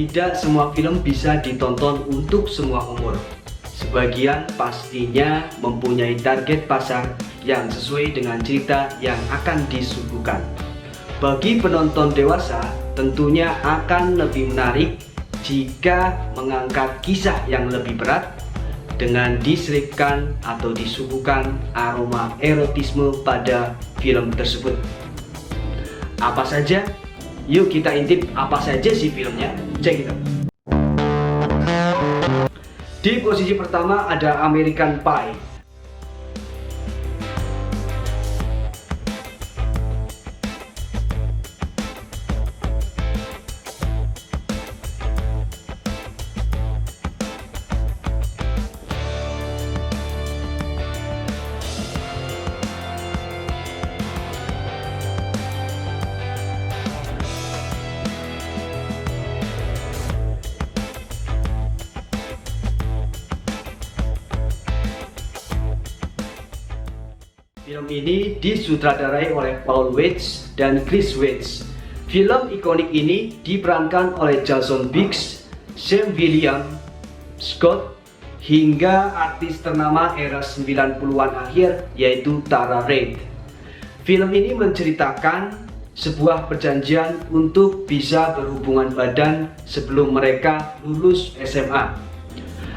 Tidak semua film bisa ditonton untuk semua umur. Sebagian pastinya mempunyai target pasar yang sesuai dengan cerita yang akan disuguhkan. Bagi penonton dewasa, tentunya akan lebih menarik jika mengangkat kisah yang lebih berat dengan diselipkan atau disuguhkan aroma erotisme pada film tersebut. Apa saja? Yuk kita intip apa saja sih filmnya. Cek itu. Di posisi pertama ada American Pie. Film ini disutradarai oleh Paul Weitz dan Chris Weitz. Film ikonik ini diperankan oleh Jason Biggs, Sam William Scott, hingga artis ternama era 90-an akhir yaitu Tara Reid. Film ini menceritakan sebuah perjanjian untuk bisa berhubungan badan sebelum mereka lulus SMA.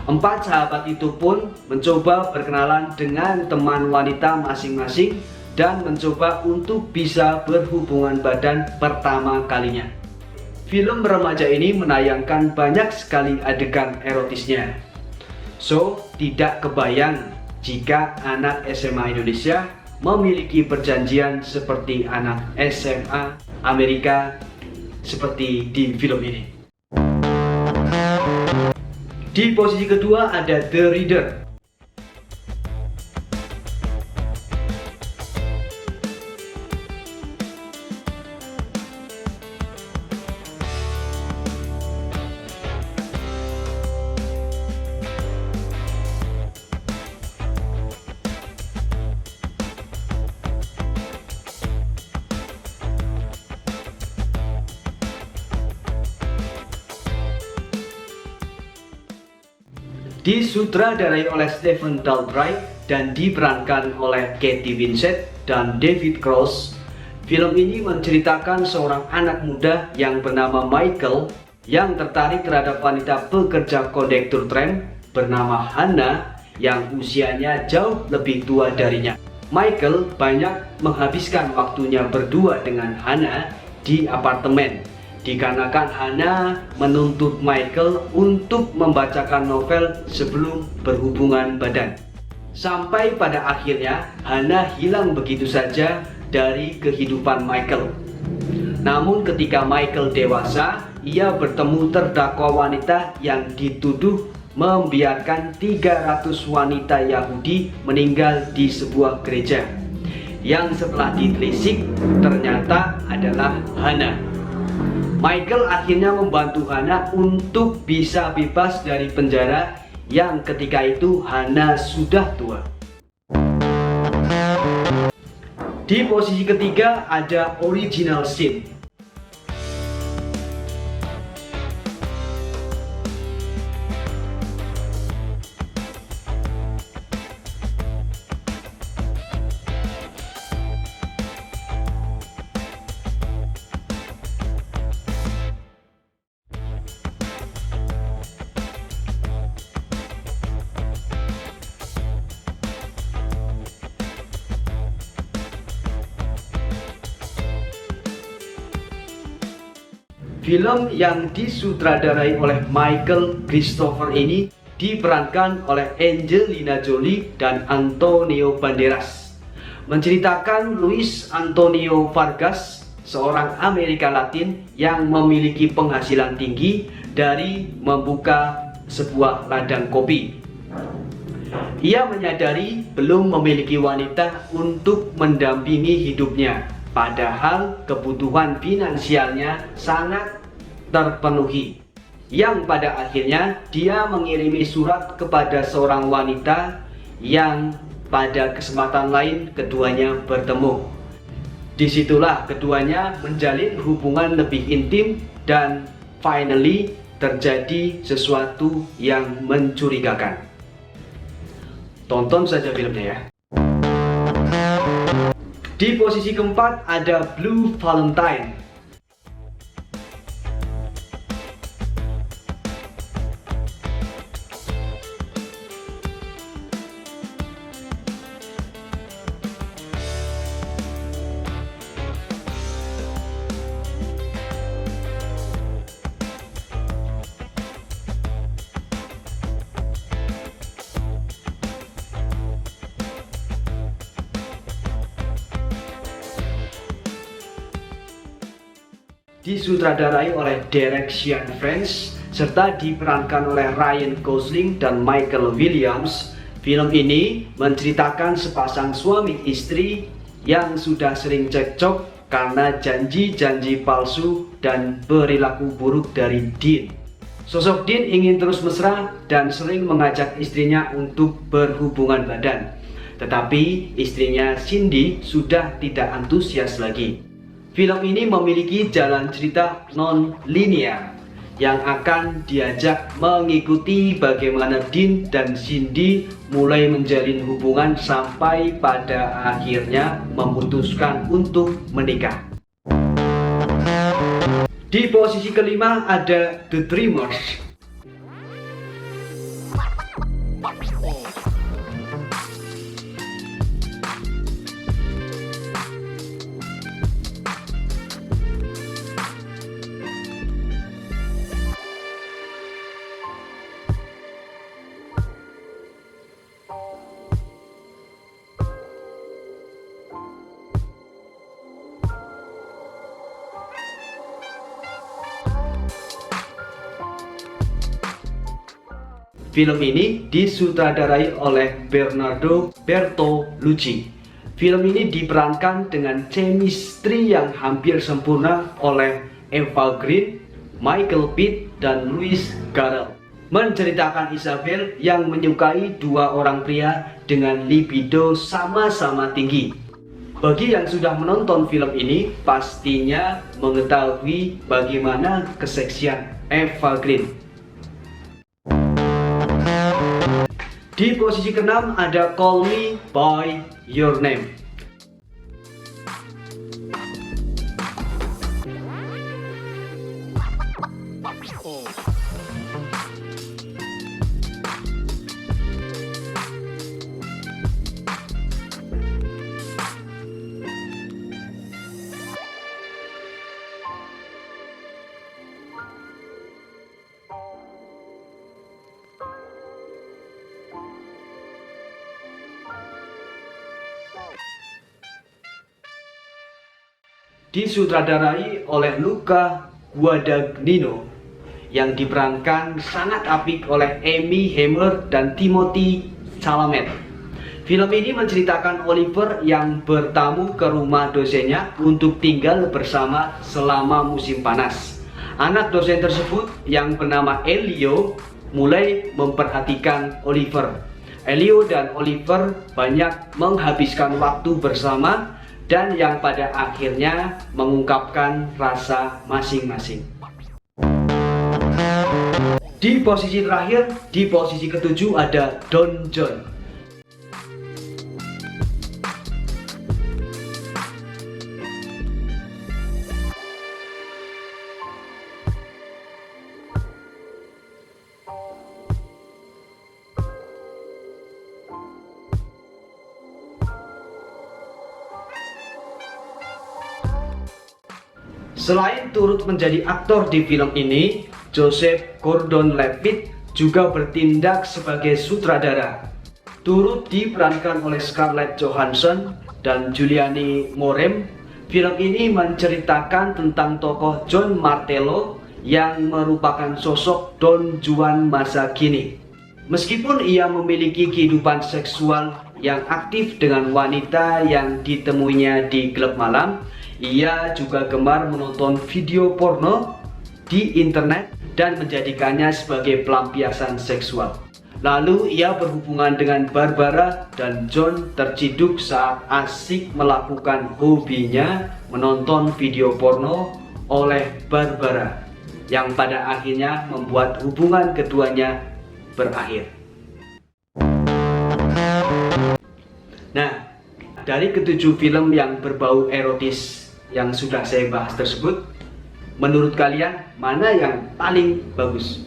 Empat sahabat itu pun mencoba berkenalan dengan teman wanita masing-masing dan mencoba untuk bisa berhubungan badan pertama kalinya. Film remaja ini menayangkan banyak sekali adegan erotisnya. So, tidak kebayang jika anak SMA Indonesia memiliki perjanjian seperti anak SMA Amerika seperti di film ini. Di posisi kedua ada The Reader. Disutradarai oleh Stephen Daldry dan diperankan oleh Katie Winslet dan David Cross. Film ini menceritakan seorang anak muda yang bernama Michael yang tertarik terhadap wanita pekerja kondektur tram bernama Hannah yang usianya jauh lebih tua darinya. Michael banyak menghabiskan waktunya berdua dengan Hannah di apartemen, dikarenakan Hannah menuntut Michael untuk membacakan novel sebelum berhubungan badan. Sampai pada akhirnya Hannah hilang begitu saja dari kehidupan Michael. Namun ketika Michael dewasa, ia bertemu terdakwa wanita yang dituduh membiarkan 300 wanita Yahudi meninggal di sebuah gereja, yang setelah ditelisik ternyata adalah Hannah. Michael akhirnya membantu Hannah untuk bisa bebas dari penjara yang ketika itu Hannah sudah tua. Di posisi ketiga ada Original Sin. Film yang disutradarai oleh Michael Christopher ini diperankan oleh Angelina Jolie dan Antonio Banderas. Menceritakan Luis Antonio Vargas, seorang Amerika Latin yang memiliki penghasilan tinggi dari membuka sebuah ladang kopi. Ia menyadari belum memiliki wanita untuk mendampingi hidupnya, padahal kebutuhan finansialnya sangat terpenuhi. Yang pada akhirnya dia mengirimi surat kepada seorang wanita yang pada kesempatan lain keduanya bertemu. Disitulah keduanya menjalin hubungan lebih intim dan finally terjadi sesuatu yang mencurigakan. Tonton saja filmnya ya. Di posisi keempat ada Blue Valentine. Disutradarai oleh Derek Cianfrance serta diperankan oleh Ryan Gosling dan Michael Williams. Film ini menceritakan sepasang suami istri yang sudah sering cekcok karena janji-janji palsu dan perilaku buruk dari Dean. Sosok Dean ingin terus mesra dan sering mengajak istrinya untuk berhubungan badan. Tetapi istrinya Cindy sudah tidak antusias lagi. Film ini memiliki jalan cerita non-linear yang akan diajak mengikuti bagaimana Dean dan Cindy mulai menjalin hubungan sampai pada akhirnya memutuskan untuk menikah. Di posisi kelima ada The Dreamers. Film ini disutradarai oleh Bernardo Bertolucci. Film ini diperankan dengan chemistry yang hampir sempurna oleh Eva Green, Michael Pitt, dan Louis Garrel. Menceritakan Isabel yang menyukai dua orang pria dengan libido sama-sama tinggi. Bagi yang sudah menonton film ini, pastinya mengetahui bagaimana keseksian Eva Green. Di posisi keenam ada Call Me By Your Name. Disutradarai oleh Luca Guadagnino yang diperankan sangat apik oleh Amy Hammer dan Timothy Chalamet. Film ini menceritakan Oliver yang bertamu ke rumah dosennya untuk tinggal bersama selama musim panas. Anak dosen tersebut yang bernama Elio mulai memperhatikan Oliver. Elio dan Oliver banyak menghabiskan waktu bersama dan yang pada akhirnya mengungkapkan rasa masing-masing. Di posisi terakhir, di posisi ketujuh ada Don Jon. Selain turut menjadi aktor di film ini, Joseph Gordon-Levitt juga bertindak sebagai sutradara. Turut diperankan oleh Scarlett Johansson dan Julianne Moore. Film ini menceritakan tentang tokoh John Martello yang merupakan sosok Don Juan masa kini. Meskipun ia memiliki kehidupan seksual yang aktif dengan wanita yang ditemuinya di klub malam, ia juga gemar menonton video porno di internet dan menjadikannya sebagai pelampiasan seksual. Lalu ia berhubungan dengan Barbara dan John terciduk saat asik melakukan hobinya menonton video porno oleh Barbara. yang pada akhirnya membuat hubungan keduanya berakhir. Nah, dari ketujuh film yang berbau erotis yang sudah saya bahas tersebut, menurut kalian mana yang paling bagus?